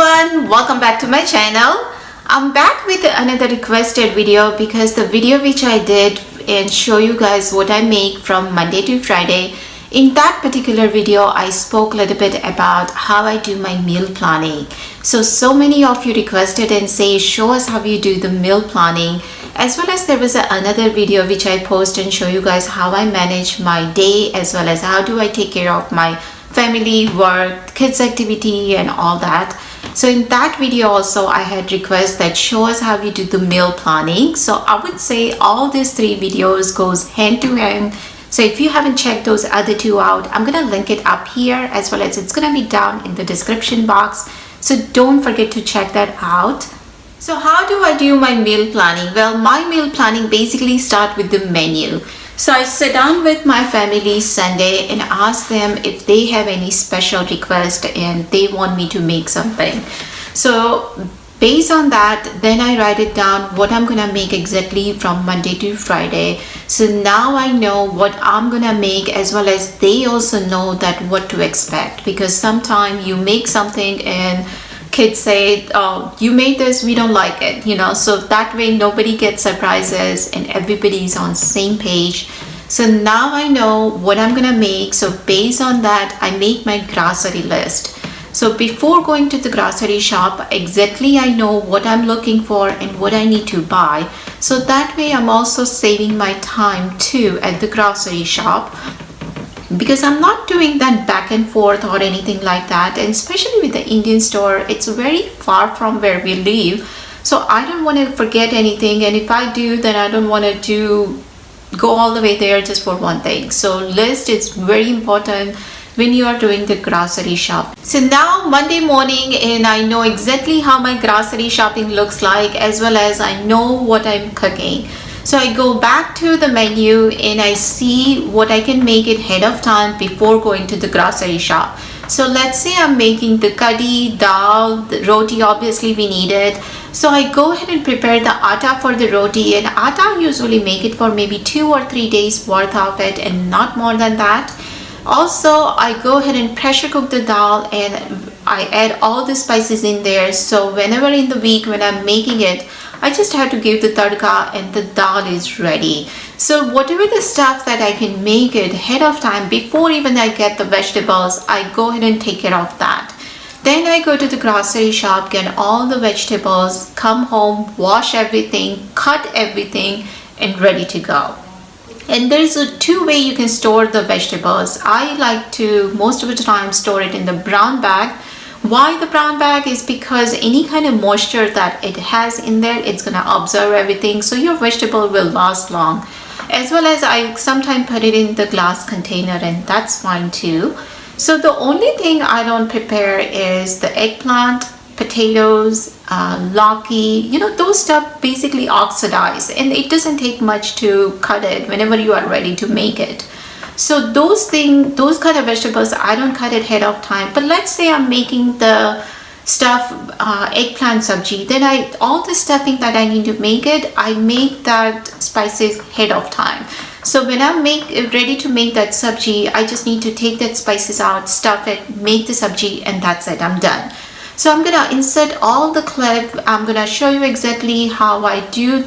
everyone, welcome back to my channel. I'm back with another requested video because the video which I did and show you guys what I make from Monday to Friday, in that particular video I spoke a little bit about how I do my meal planning. So many of you requested and say show us how you do the meal planning, as well as there was another video which I post and show you guys how I manage my day, as well as how do I take care of my family, work, kids activity and all that. So in that video also I had requests that show us how we do the meal planning. So I would say all these three videos goes hand to hand. So if you haven't checked those other two out, I'm gonna link it up here, as well as it's gonna be down in the description box. So don't forget to check that out. So how do I do my meal planning? Well, my meal planning basically start with the menu. So I sit down with my family Sunday and ask them if they have any special request and they want me to make something. So based on that, then I write it down what I'm gonna make exactly from Monday to Friday. So now I know what I'm gonna make, as well as they also know that what to expect, because sometimes you make something and kids say, oh, you made this, we don't like it, so that way nobody gets surprises and everybody's on same page. So now I know what I'm gonna make. So based on that, I make my grocery list. So before going to the grocery shop, exactly I know what I'm looking for and what I need to buy. So that way I'm also saving my time too at the grocery shop, because I'm not doing that back and forth or anything like that. And especially with the Indian store, it's very far from where we live, so I don't want to forget anything, and if I do, then I don't want to go all the way there just for one thing. So list is very important when you are doing the grocery shop. So now Monday morning, and I know exactly how my grocery shopping looks like, as well as I know what I'm cooking. So I go back to the menu and I see what I can make it ahead of time before going to the grocery shop. So let's say I'm making the curry, dal, the roti, obviously we need it. So I go ahead and prepare the atta for the roti, and atta I usually make it for maybe 2 or 3 days worth of it and not more than that. Also, I go ahead and pressure cook the dal and I add all the spices in there. So whenever in the week when I'm making it, I just have to give the tadka and the dal is ready. So whatever the stuff that I can make it ahead of time before even I get the vegetables, I go ahead and take care of that. Then I go to the grocery shop, get all the vegetables, come home, wash everything, cut everything, and ready to go. And there is a two-way you can store the vegetables. I like to most of the time store it in the brown bag. Why the brown bag is because any kind of moisture that it has in there, it's gonna absorb everything, so your vegetable will last long. As well as I sometimes put it in the glass container, and that's fine too. So the only thing I don't prepare is the eggplant, potatoes, lauki, those stuff basically oxidize, and it doesn't take much to cut it whenever you are ready to make it. So those kind of vegetables, I don't cut it ahead of time. But let's say I'm making the stuff, eggplant sabji, then all the stuffing that I need to make it, I make that spices ahead of time. So when I'm ready to make that sabji, I just need to take that spices out, stuff it, make the sabji, and that's it, I'm done. So I'm gonna insert all the clip. I'm gonna show you exactly how I do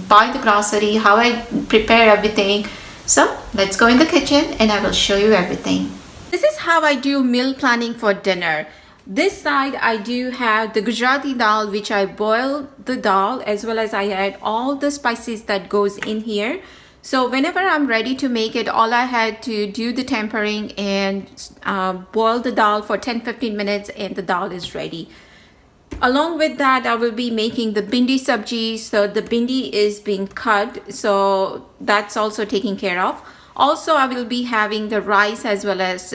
buy the grocery, how I prepare everything. So let's go in the kitchen and I will show you everything. This is how I do meal planning for dinner. This side I do have the Gujarati dal, which I boil the dal, as well as I add all the spices that goes in here. So whenever I'm ready to make it, all I had to do the tempering and boil the dal for 10-15 minutes and the dal is ready. Along with that, I will be making the bindi sabji. So the bindi is being cut, so that's also taken care of. Also, I will be having the rice as well as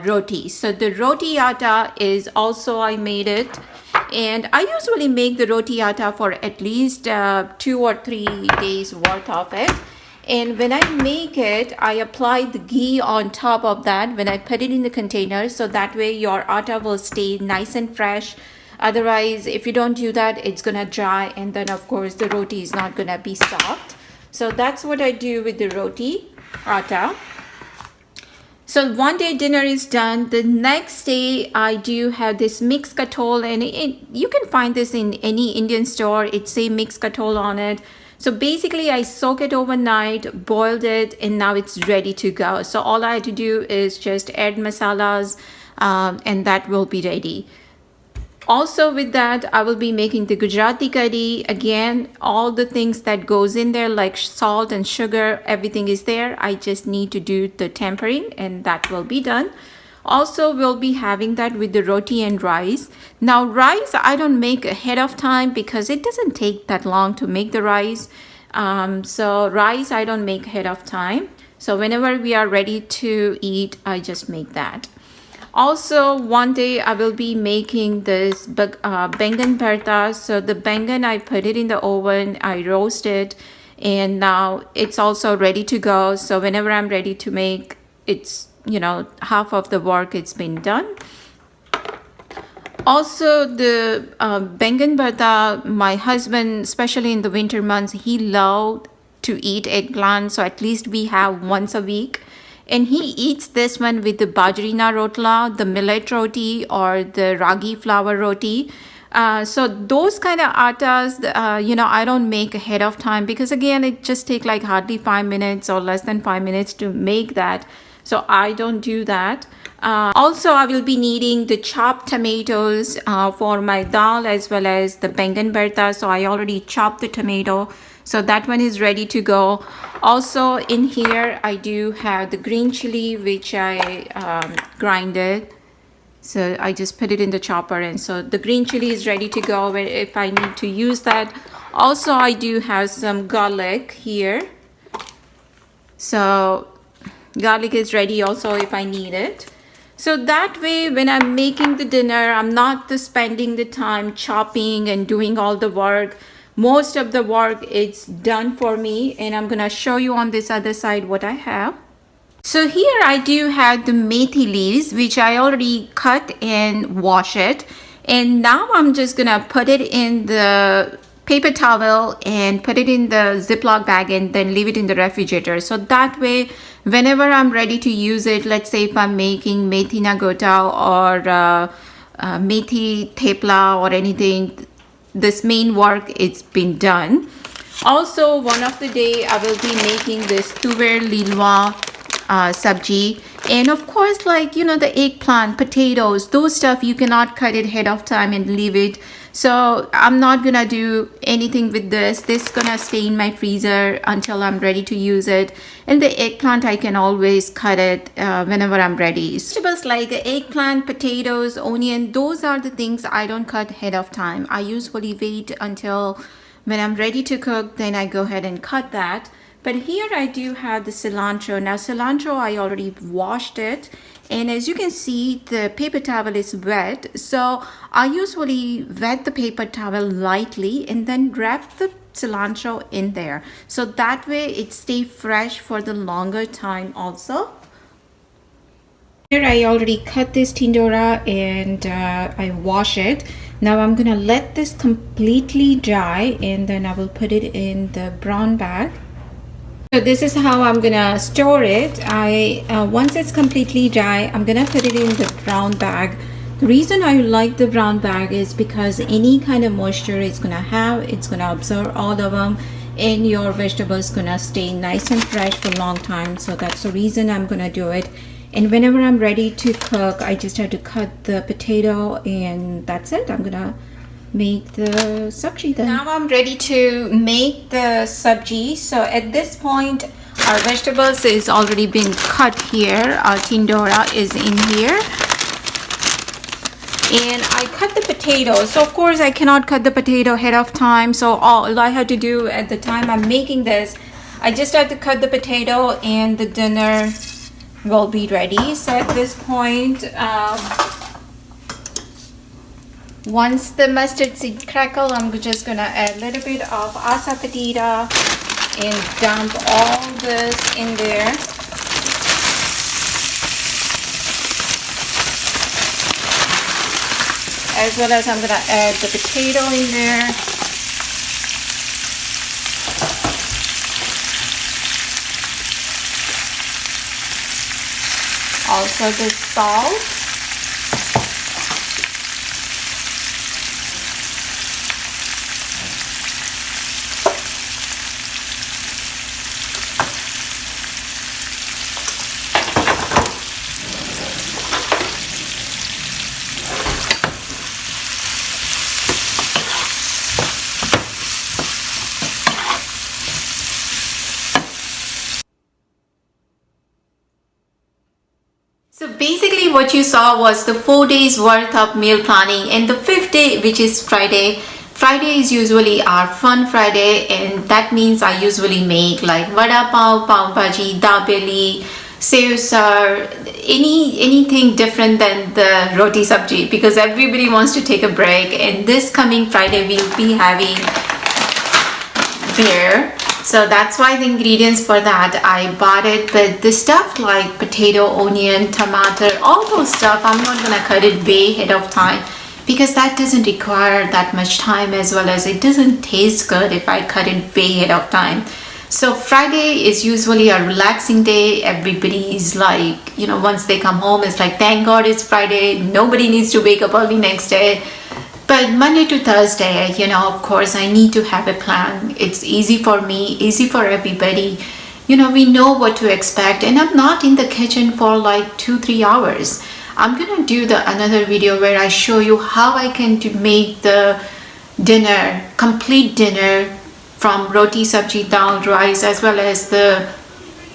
roti. So the roti atta is also, I made it. And I usually make the roti atta for at least 2 or 3 days worth of it. And when I make it, I apply the ghee on top of that when I put it in the container. So that way your atta will stay nice and fresh. Otherwise, if you don't do that, it's gonna dry, and then of course the roti is not gonna be soft. So that's what I do with the roti atta. So one day dinner is done. The next day I do have this mixed katol, and you can find this in any Indian store. It say mixed katol on it. So basically I soak it overnight, boiled it, and now it's ready to go. So all I have to do is just add masalas, and that will be ready. Also with that, I will be making the Gujarati curry. Again, all the things that goes in there like salt and sugar, everything is there. I just need to do the tempering and that will be done. Also, we'll be having that with the roti and rice. Now, rice I don't make ahead of time because it doesn't take that long to make the rice. So rice I don't make ahead of time. So whenever we are ready to eat, I just make that. Also, one day I will be making this bangan bharta. So the bangan, I put it in the oven, I roast it, and now it's also ready to go. So whenever I'm ready to make, it's, half of the work it's been done. Also, the bangan bharta, my husband, especially in the winter months, he loved to eat eggplant. So at least we have once a week. And he eats this one with the bajrina rotla, the millet roti, or the ragi flour roti. So those kind of attas, I don't make ahead of time because again, it just takes like hardly 5 minutes or less than 5 minutes to make that. So I don't do that. Also, I will be needing the chopped tomatoes for my dal as well as the bangan bharta. So I already chopped the tomato. So that one is ready to go. Also in here, I do have the green chili, which I grinded. So I just put it in the chopper, and so the green chili is ready to go if I need to use that. Also, I do have some garlic here. So garlic is ready also if I need it. So that way, when I'm making the dinner, I'm not spending the time chopping and doing all the work. Most of the work is done for me, and I'm gonna show you on this other side what I have. So here I do have the methi leaves, which I already cut and wash it. And now I'm just gonna put it in the paper towel and put it in the Ziploc bag and then leave it in the refrigerator. So that way, whenever I'm ready to use it, let's say if I'm making methi nagota or methi thepla or anything, this main work it's been done. Also, one of the day I will be making this tuver lilwa sabji, and of course, like the eggplant, potatoes, those stuff you cannot cut it ahead of time and leave it. So I'm not gonna do anything with this gonna stay in my freezer until I'm ready to use it. And the eggplant, I can always cut it whenever I'm ready. Vegetables like eggplant, potatoes, onion, those are the things I don't cut ahead of time. I usually wait until when I'm ready to cook, then I go ahead and cut that. But here I do have the cilantro. Now cilantro, I already washed it. And as you can see, the paper towel is wet. So I usually wet the paper towel lightly and then wrap the cilantro in there. So that way it stays fresh for the longer time also. Here I already cut this tindora and I wash it. Now I'm gonna let this completely dry and then I will put it in the brown bag. So this is how I'm gonna store it. Once it's completely dry, I'm gonna put it in the brown bag. The reason I like the brown bag is because any kind of moisture it's gonna absorb all of them, and your vegetables gonna stay nice and fresh for a long time. So that's the reason I'm gonna do it. And whenever I'm ready to cook, I just have to cut the potato, and that's it. I'm gonna make the sabji then. Now I'm ready to make the sabji. So at this point, our vegetables is already been cut here. Our tindora is in here. And I cut the potato. So of course I cannot cut the potato ahead of time. So all I had to do at the time I'm making this, I just had to cut the potato and the dinner will be ready. So at this point, once the mustard seed crackle, I'm just gonna add a little bit of asafoetida and dump all this in there. As well as I'm gonna add the potato in there. also the salt. So basically what you saw was the 4 days worth of meal planning, and the 5th day, which is Friday. Friday is usually our fun Friday, and that means I usually make like vada pav, pav bhaji, dabeli, sev sar, anything different than the roti sabji, because everybody wants to take a break. And this coming Friday we'll be having beer. So that's why the ingredients for that I bought it. But the stuff like potato, onion, tomato, all those stuff, I'm not gonna cut it way ahead of time, because that doesn't require that much time, as well as it doesn't taste good if I cut it way ahead of time. So Friday is usually a relaxing day. Everybody is like, you know, once they come home, it's like, thank God it's Friday. Nobody needs to wake up early next day. But Monday to Thursday, you know, of course, I need to have a plan. It's easy for me, easy for everybody. You know, we know what to expect, and I'm not in the kitchen for like 2-3 hours. I'm gonna do another video where I show you how I can make the dinner, complete dinner, from roti, sabji, dal, rice, as well as the,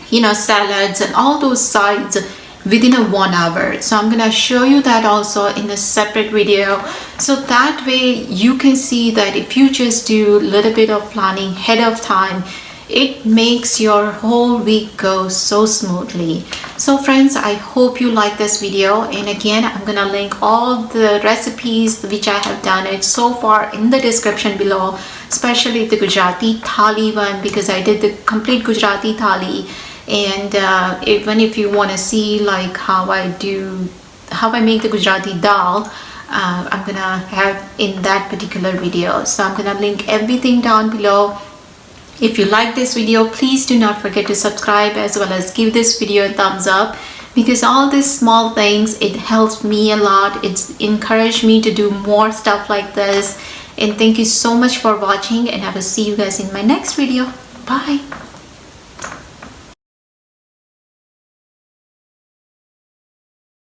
you know, salads and all those sides within a 1 hour. So I'm gonna show you that also in a separate video, so that way you can see that if you just do a little bit of planning ahead of time, it makes your whole week go so smoothly. So friends, I hope you like this video, and again, I'm gonna link all the recipes which I have done it so far in the description below, especially the Gujarati Thali one, because I did the complete Gujarati Thali. And even if you want to see like how I make the Gujarati dal, I'm gonna have in that particular video. So I'm gonna link everything down below. If you like this video, please do not forget to subscribe, as well as give this video a thumbs up, because all these small things, it helps me a lot. It's encouraged me to do more stuff like this. And thank you so much for watching, and I will see you guys in my next video. Bye.